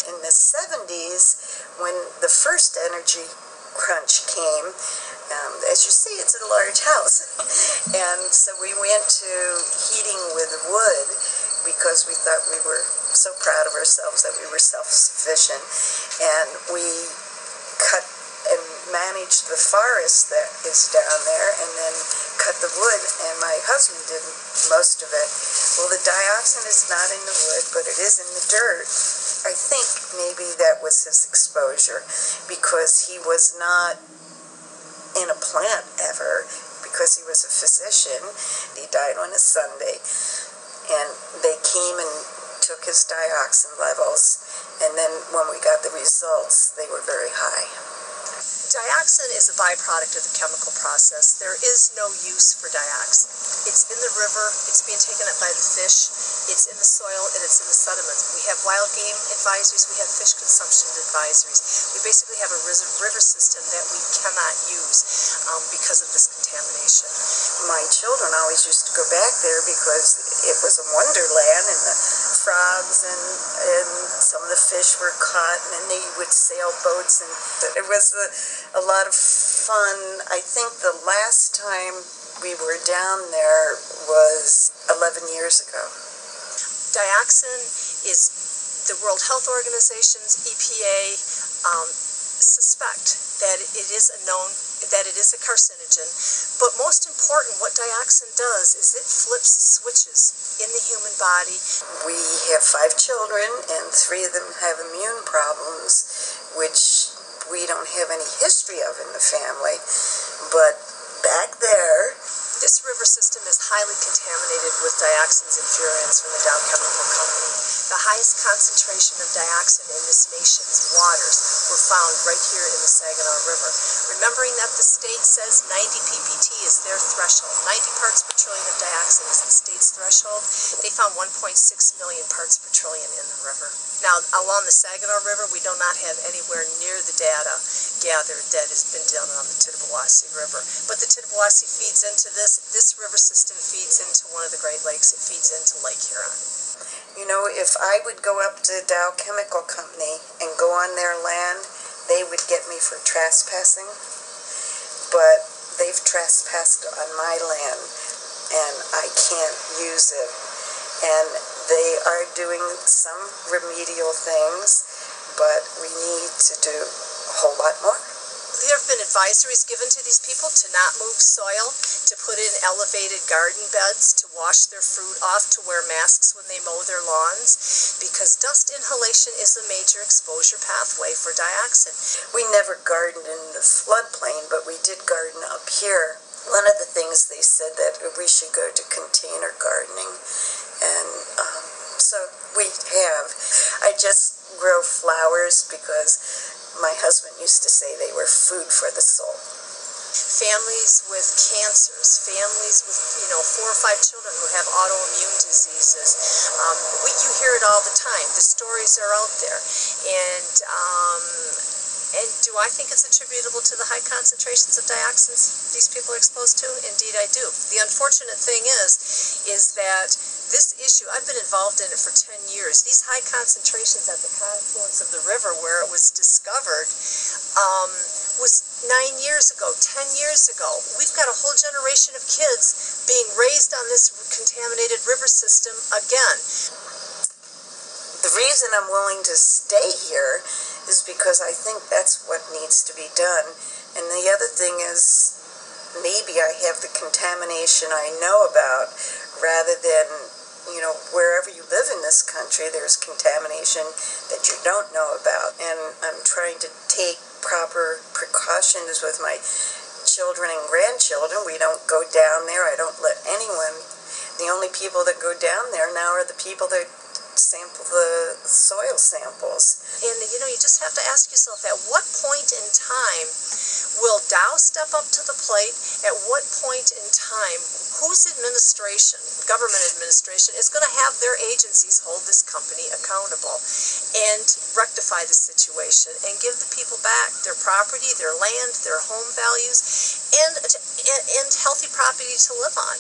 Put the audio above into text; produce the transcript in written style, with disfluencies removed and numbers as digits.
In the 70s, when the first energy crunch came, as you see, it's a large house. And so we went to heating with wood because we thought we were so proud of ourselves that we were self-sufficient. And we cut and managed the forest that is down there and then cut the wood, and my husband did most of it. Well, the dioxin is not in the wood, but it is in the dirt. I think maybe that was his exposure because he was not in a plant ever, because he was a physician. He died on a Sunday, and they came and took his dioxin levels, and then when we got the results, they were very high. Dioxin is a byproduct of the chemical process. There is no use for dioxin. It's in the river, it's being taken up by the fish, it's in the soil, and it's in the sediments. We have wild game advisories, we have fish consumption advisories. We basically have a river system that we cannot use because of this contamination. My children always used to go back there because it was a wonderland, and the frogs and some of the fish were caught, and then they would sail boats, and it was a lot of fun. I think the last time we were down there was 11 years ago. Dioxin is the World Health Organization's EPA suspect that it is a carcinogen, but most important, what dioxin does is it flips switches in the human body. We have 5 children, and 3 of them have immune problems, which we don't have any history of in the family, but back there, this river system is highly contaminated with dioxins and furans from the Dow Chemical Company. The highest concentration of dioxin in this nation's waters were found right here in the Saginaw River. Remembering that the state says 90 ppt is their threshold, 90 parts per trillion of dioxin is the state's threshold, they found 1.6 million parts per trillion in the river. Now, along the Saginaw River, we do not have anywhere near the data gathered that has been done on the Tittabawassee River. But the Tittabawassee feeds into this river system feeds into one of the Great Lakes, it feeds into Lake Huron. You know, if I would go up to the Dow Chemical Company and go on their land, they would get me for trespassing, but they've trespassed on my land, and I can't use it. And they are doing some remedial things, but we need to do a whole lot more. There have been advisories given to these people to not move soil, to put in elevated garden beds, to wash their fruit off, to wear masks when they mow their lawns, because dust inhalation is a major exposure pathway for dioxin. We never gardened in the floodplain, but we did garden up here. One of the things they said that we should go to container gardening, and so we have. I just grow flowers because my husband used to say they were food for the soul. Families with cancers, families with 4 or 5 children who have autoimmune diseases. You hear it all the time. The stories are out there, and do I think it's attributable to the high concentrations of dioxins these people are exposed to? Indeed, I do. The unfortunate thing is that this issue, I've been involved in it for 10 years. These high concentrations at the confluence of the river where it was discovered was 9 years ago, 10 years ago. We've got a whole generation of kids being raised on this contaminated river system again. The reason I'm willing to stay here is because I think that's what needs to be done. And the other thing is, maybe I have the contamination I know about, rather than, wherever you live in this country, there's contamination that you don't know about. And I'm trying to take proper precautions with my children and grandchildren. We don't go down there. I don't let anyone. The only people that go down there now are the people that sample the soil samples. And you just have to ask yourself, at what point in time will Dow step up to the plate? At what point in time, whose administration, government administration, is going to have their agencies hold this company accountable and rectify the situation and give the people back their property, their land, their home values, and healthy property to live on?